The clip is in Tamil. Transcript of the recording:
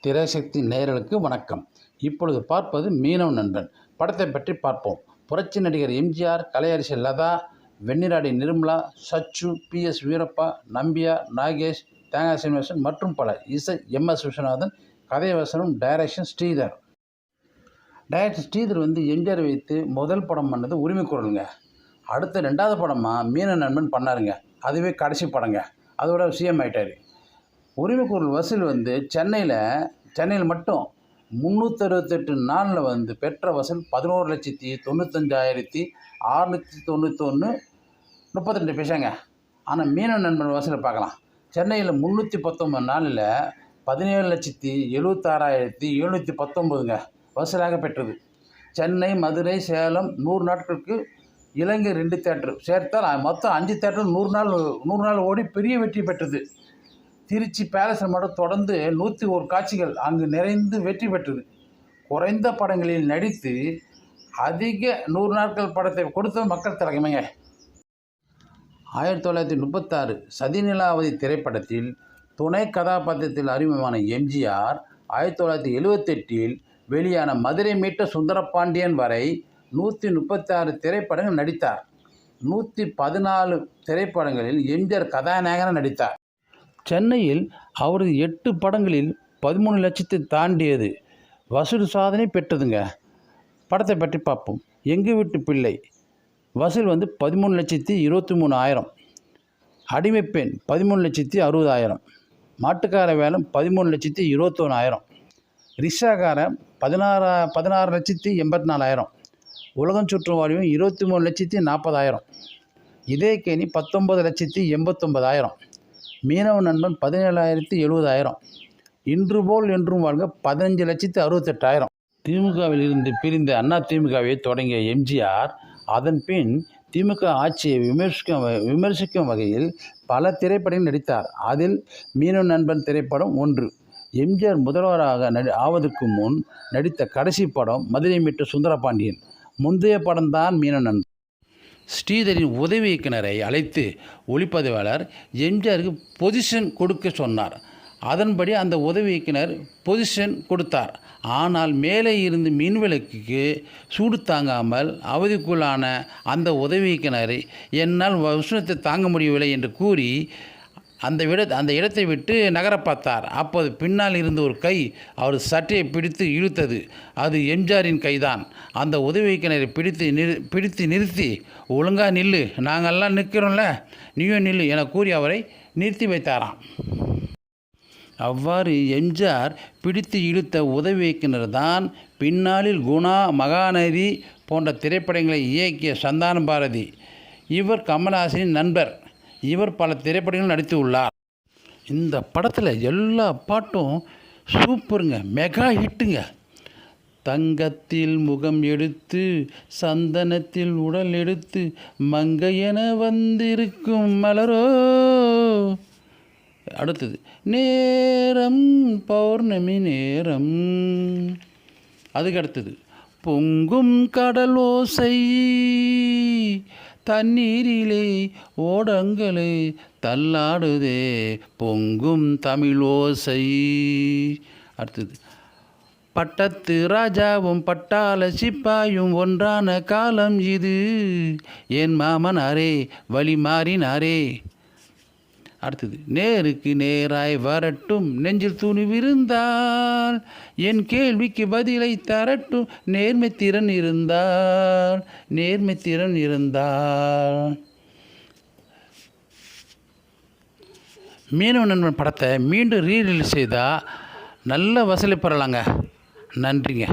திரைசக்தி நேயர்களுக்கு வணக்கம். இப்பொழுது பார்ப்பது மீனவ நண்பன் படத்தை பற்றி பார்ப்போம். புரட்சி நடிகர் எம்ஜிஆர், கலையரசி லதா, வெண்ணிராடி நிர்மலா, சச்சு, PS வீரப்பா, நம்பியார், நாகேஷ், தேங்காய் சீனிவாசன் மற்றும் பலர். இசை MS விஸ்வநாதன். கதை வசனம் டைரக்ஷன் ஸ்ரீதர். டைரக்டர் ஸ்ரீதர் எம்ஜிஆர் வைத்து முதல் படம் பண்ணது உரிமை குரலுங்க. அடுத்த 2வது படமாக மீனவ நண்பன் பண்ணாருங்க. அதுவே கடைசி படங்க. அதோட CM ஆகிட்டார். உரிமை குரல் வசூல் சென்னையில் மட்டும் 368 நாளில் பெற்ற வசூல் 11,95,691 பைசாங்க. ஆனால் மீனவ நண்பன் வசூலை பார்க்கலாம். சென்னையில் 319 நாளில் 17,76,719ங்க வசூலாக பெற்றது. சென்னை, மதுரை, சேலம் 100 நாட்களுக்கு, இலங்கை 2 தியேட்டர் சேர்த்தால் மொத்தம் 5 தியேட்டர் 100 நாள் ஓடி பெரிய வெற்றி பெற்றது. திருச்சி பேலஸில் மட்டும் தொடர்ந்து 101 காட்சிகள் அங்கு நிறைந்து வெற்றி பெற்றது. குறைந்த படங்களில் நடித்து அதிக 100 நாட்கள் படத்தை கொடுத்த மக்கள் திலகமேங்க. 1936 சதிநிலாவதி திரைப்படத்தில் துணை கதாபாத்திரத்தில் அறிமுகமான எம்ஜிஆர் 1978 வெளியான மதுரை மீட்ட சுந்தரபாண்டியன் வரை 136 திரைப்படங்கள் நடித்தார். 114 திரைப்படங்களில் எம்ஜிஆர் கதாநாயகனாக நடித்தார். சென்னையில் அவரது 8 படங்களில் 13 லட்சத்தை தாண்டியது வசூல் சாதனை பெற்றதுங்க. படத்தை பற்றி பார்ப்போம். எங்கள் வீட்டு பிள்ளை வசூல் 13,23,000. அடிமைப்பெண் 13,60,000. மாட்டுக்கார வேலம் 13,21,000. ரிக்ஷாக்காரன் 16,84,000. உலகம் சுற்றும் வாழ்வும் 23,40,000. இதயக்கேணி 19,89,000. மீனவ நண்பன் 17,70,000. இன்று போல் என்றும் வாழ்க 15,68,000. திமுகவில் இருந்து பிரிந்த அதிமுகவை தொடங்கிய எம்ஜிஆர் அதன் பின் திமுக ஆட்சியை விமர்சிக்கும் வகையில் பல திரைப்படங்கள் நடித்தார். அதில் மீனவ நண்பன் திரைப்படம் ஒன்று. எம்ஜிஆர் முதல்வராக ஆவதற்கு முன் நடித்த கடைசி படம் மதுரை மீட்ட சுந்தரபாண்டியன். முந்தைய படம்தான் மீனவ நண்பன். ஸ்ரீதரின் உதவி இயக்குனரை அழைத்து ஒளிப்பதிவாளர் எம்ஜிஆருக்கு பொசிஷன் கொடுக்க சொன்னார். அதன்படி அந்த உதவி இயக்குனர் பொசிஷன் கொடுத்தார். ஆனால் மேலே இருந்து மின்விளக்குக்கு சூடு தாங்காமல் அவதிக்குள்ளான அந்த உதவி இயக்குனரை என்னால் உஷ்ணத்தை தாங்க முடியவில்லை என்று கூறி அந்த இடத்தை விட்டு நகர பார்த்தார். அப்போது பின்னால் இருந்து ஒரு கை அவர் சட்டையை பிடித்து இழுத்தது. அது எம்ஜிஆரின் கைதான். அந்த உதவி இயக்குனரை பிடித்து நிறுத்தி, ஒழுங்கா நில்லு, நாங்கள்லாம் நிற்கிறோம்ல, நீயும் நில்லு என கூறி அவரை நிறுத்தி வைத்தாராம். அவ்வாறு எம்ஜிஆர் பிடித்து இழுத்த உதவி இயக்குனர் தான் பின்னாளில் குணா, மகாநதி போன்ற திரைப்படங்களை இயக்கிய சந்தான பாரதி. இவர் கமல்ஹாசனின் நண்பர். இவர் பல திரைப்படங்கள் நடித்து உள்ளார். இந்த படத்தில் எல்லா பாட்டும் சூப்பருங்க, மெகா ஹிட்டுங்க. தங்கத்தில் முகம் எடுத்து சந்தனத்தில் உடல் எடுத்து மங்கையென வந்திருக்கும் மலரோ. அடுத்தது நேரம் பௌர்ணமி நேரம். அதுக்கு அடுத்தது பொங்கும் கடலோசை தண்ணீரிலே ஓடங்களே தள்ளாடுதே பொங்கும் தமிழோசை. அடுத்தது பட்டத்து ராஜாவும் பட்டாள சிப்பாயும் ஒன்றான காலம் இது, என் மாமனாரே வழி மாறினாரே. அடுத்தது நேருக்கு நேராய் வரட்டும் நெஞ்சில் துணிவிருந்தால், என் கேள்விக்கு பதிலை தரட்டும் நேர்மை திறன் இருந்தால். மீனவ நண்பன் படத்தை மீண்டும் ரீரிலீஸ் செய்தால் நல்ல வசூலை பெறலாங்க. நன்றிங்க.